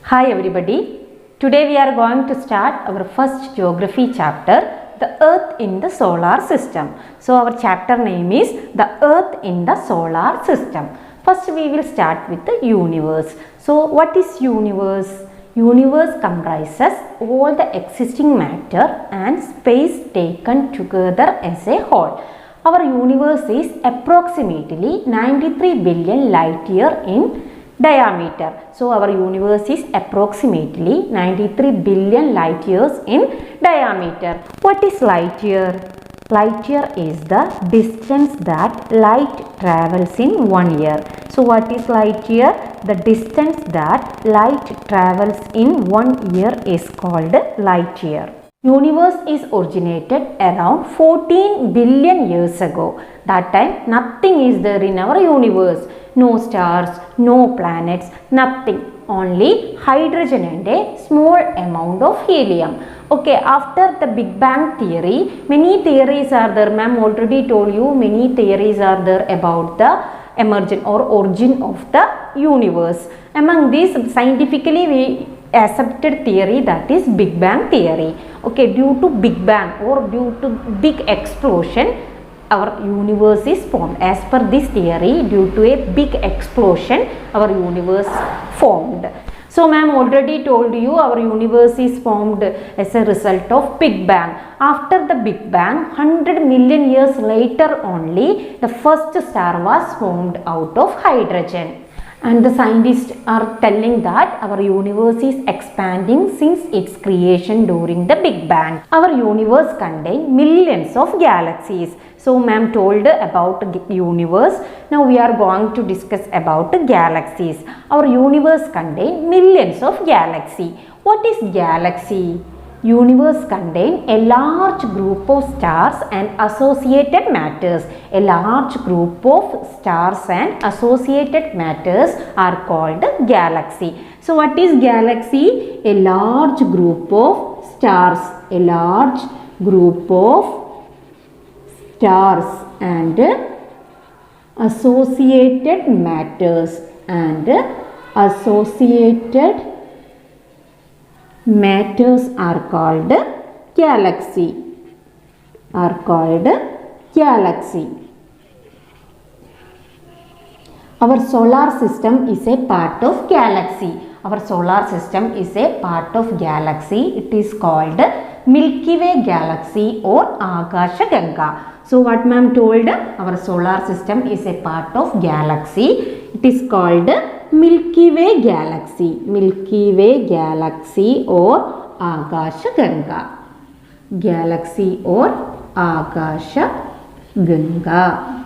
Hi everybody. Today we are going to start our first geography chapter, the Earth in the Solar System. So our chapter name is the Earth in the Solar System. First we will start with the universe. So what is universe? Universe comprises all the existing matter and space taken together as a whole. Our universe is approximately 93 billion light year in diameter. So our universe is approximately 93 billion light years in diameter. What is light year? Light year is the distance that light travels in 1 year. So what is light year? The distance that light travels in 1 year is called light year. Universe is originated around 14 billion years ago. That time nothing is there in our universe. No stars, no planets, nothing. Only hydrogen and a small amount of helium. Okay, after the Big Bang theory, many theories are there. Ma'am already told you many theories are there about the emergence or origin of the universe. Among these, scientifically we accepted theory, that is Big Bang theory. Okay, due to Big Bang or due to big explosion, our universe is formed. As per this theory, due to a big explosion, our universe formed. So ma'am already told you our universe is formed as a result of Big Bang. After the Big Bang, 100 million years later only, the first star was formed out of hydrogen. And the scientists are telling that our universe is expanding since its creation during the Big Bang. Our universe contains millions of galaxies. So ma'am told about the universe. Now we are going to discuss about the galaxies. Our universe contains millions of galaxies. What is galaxy? Universe contains a large group of stars and associated matters. A large group of stars and associated matters are called galaxy. So what is galaxy? A large group of stars. A large group of stars and associated matters and associated matters are called galaxy. Are called galaxy. Our solar system is a part of galaxy. Our solar system is a part of galaxy. It is called Milky Way galaxy or Akasha Ganga. So what ma'am told? Our solar system is a part of galaxy. It is called Milky Way galaxy. Milky Way galaxy or Akasha Ganga. Galaxy or Akasha Ganga.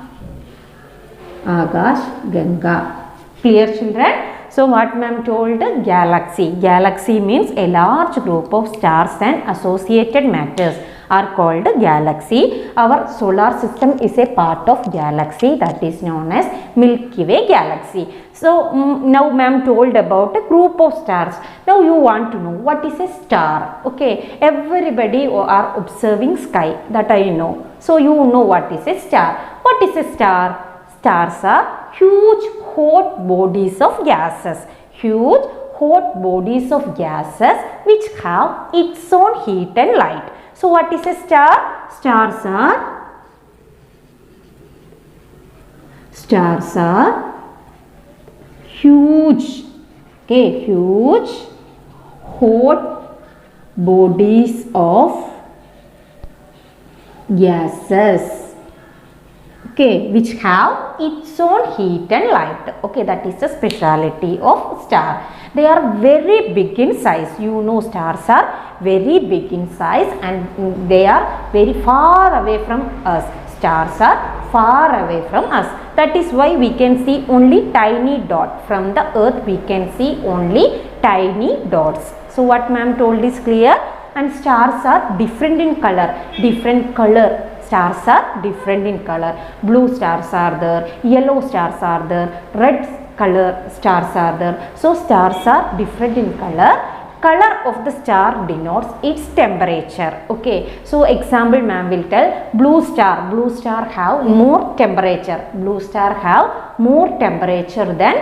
Akash Ganga. Clear children? So what ma'am told? Galaxy. Galaxy means a large group of stars and associated matters are called galaxy. Our solar system is a part of galaxy, that is known as Milky Way galaxy. So now ma'am told about a group of stars. Now you want to know what is a star. Okay, everybody are observing sky, that I know. So you know what is a star. What is a star? Stars are huge hot bodies of gases. Huge hot bodies of gases which have its own heat and light. So what is a star? Stars are huge, okay, huge hot bodies of gases, okay, which have its own heat and light. Okay, that is the speciality of star. They are very big in size. You know stars are very big in size and they are very far away from us. Stars are far away from us. That is why we can see only tiny dot. From the earth we can see only tiny dots. So what ma'am told is clear. And stars are different in color. Different color. Stars are different in color. Blue stars are there. Yellow stars are there. Red color stars are there. So stars are different in color. Color of the star denotes its temperature. Okay, so example ma'am will tell blue star have more temperature. Blue star have more temperature than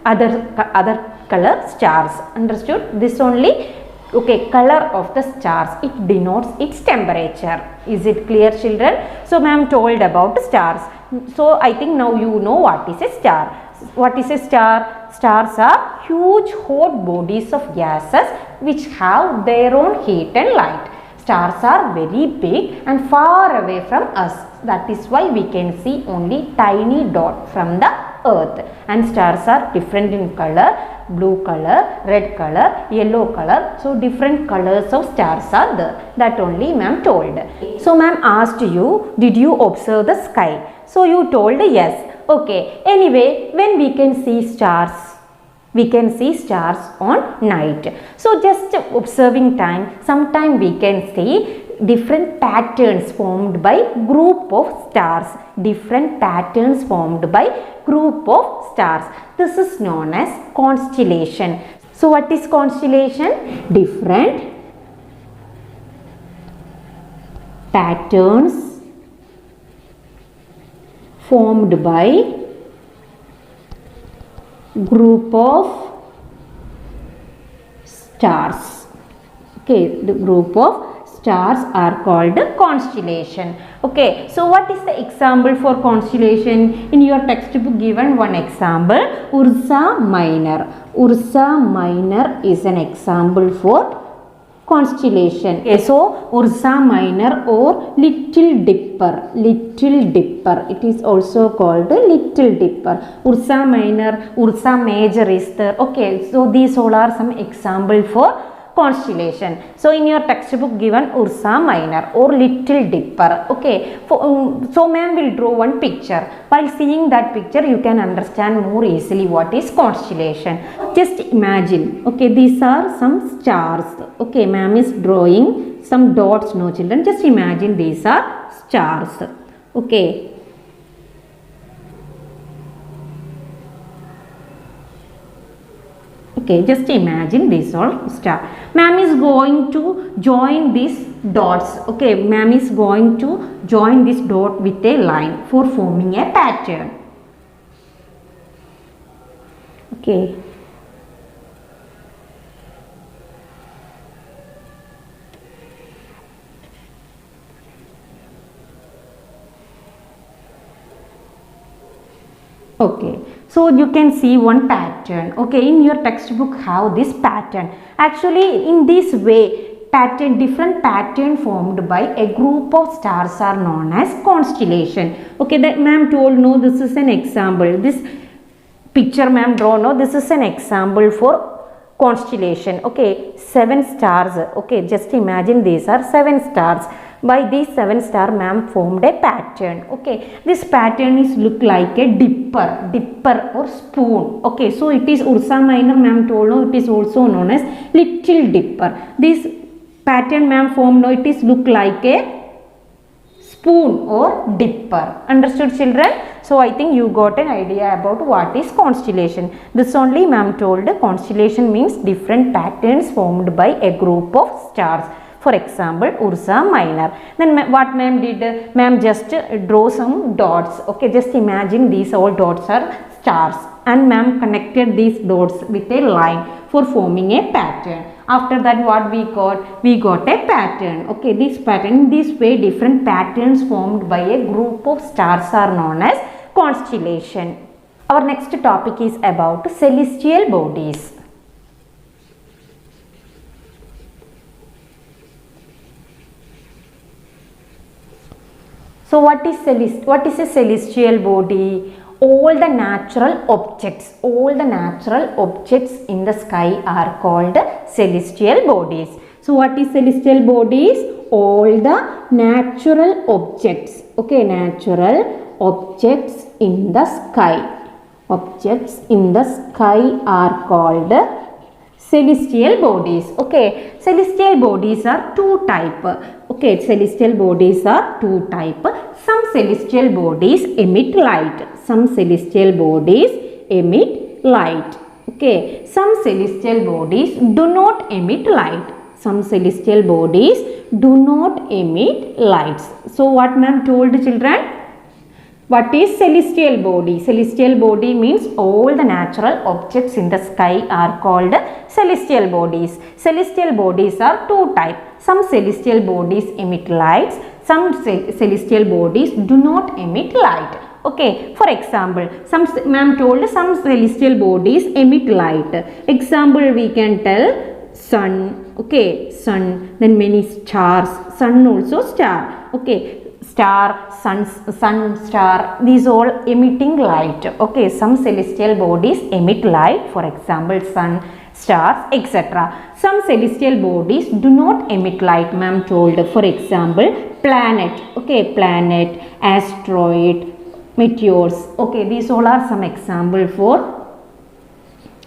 other color stars. Understood? This only, okay, color of the stars, it denotes its temperature. Is it clear, children? So ma'am told about stars. So I think now you know what is a star. What is a star? Stars are huge hot bodies of gases which have their own heat and light. Stars are very big and far away from us. That is why we can see only tiny dot from the earth. And stars are different in color, blue color, red color, yellow color. So different colors of stars are there. That only ma'am told. So ma'am asked you, did you observe the sky? So you told yes. Okay. Anyway, when we can see stars? We can see stars on night. So just observing time, sometime we can see different patterns formed by group of stars. Different patterns formed by group of stars. This is known as constellation. So what is constellation? Different patterns formed by group of stars. Okay, the group of stars are called constellation. Okay, so what is the example for constellation? In your textbook given one example, Ursa Minor. Ursa Minor is an example for constellation. Okay, so Ursa Minor or Little Dipper. Little Dipper. It is also called Little Dipper. Ursa Minor, Ursa Major is there. Okay, so these all are some example for constellation. So in your textbook given Ursa Minor or Little Dipper. Okay, so ma'am will draw one picture. While seeing that picture you can understand more easily what is constellation. Just imagine, okay, these are some stars. Okay, ma'am is drawing some dots, no children, just imagine these are stars. Okay, okay, just imagine this all star. Ma'am is going to join these dots. Okay, ma'am is going to join this dot with a line for forming a pattern. Okay, okay, so you can see one pattern. Okay, in your textbook have this pattern. Actually in this way, pattern, different pattern formed by a group of stars are known as constellation. Okay, that ma'am told, no, this is an example. This picture ma'am draw, no, this is an example for constellation. Okay, 7 stars. Okay, just imagine these are 7 stars. By these 7 star ma'am formed a pattern. Okay, this pattern is look like a dipper or spoon. Okay, so it is Ursa Minor ma'am told, no, it is also known as Little Dipper. This pattern ma'am formed, no, it is look like a spoon or dipper. Understood, children? So I think you got an idea about what is constellation. This only ma'am told, constellation means different patterns formed by a group of stars. For example, Ursa Minor. Then what ma'am did? Ma'am just draw some dots. Okay, just imagine these all dots are stars. And ma'am connected these dots with a line for forming a pattern. After that what we got? We got a pattern. Okay, this pattern, this way different patterns formed by a group of stars are known as constellation. Our next topic is about celestial bodies. So what is a celestial body? All the natural objects in the sky are called celestial bodies. So what is celestial bodies? All the natural objects. Okay, natural objects in the sky. Objects in the sky are called celestial bodies. Okay, celestial bodies are two type. Okay, celestial bodies are two type. Some celestial bodies emit light. Some celestial bodies emit light. Okay, some celestial bodies do not emit light. Some celestial bodies do not emit lights. So what ma'am told, children? What is celestial body? Celestial body means all the natural objects in the sky are called celestial bodies. Celestial bodies are two types. Some celestial bodies emit lights. Some celestial bodies do not emit light. Okay, for example, ma'am told some celestial bodies emit light. Example, we can tell sun. Okay, sun. Then many stars. Sun also star. Okay. Star, sun, star, these all emitting light. Okay, some celestial bodies emit light, for example sun, stars, etc. Some celestial bodies do not emit light, ma'am told, for example planet. Okay, planet, asteroid, meteors. Okay, these all are some example for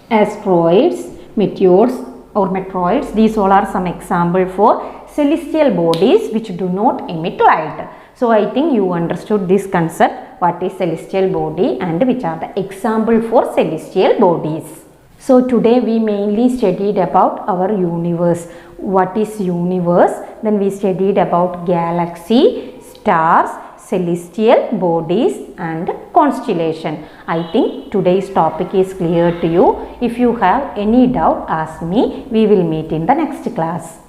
asteroids, meteors or meteoroids. These all are some example for celestial bodies which do not emit light. So I think you understood this concept, what is celestial body and which are the example for celestial bodies. So today we mainly studied about our universe. What is universe? Then we studied about galaxy, stars, celestial bodies and constellation. I think today's topic is clear to you. If you have any doubt, ask me. We will meet in the next class.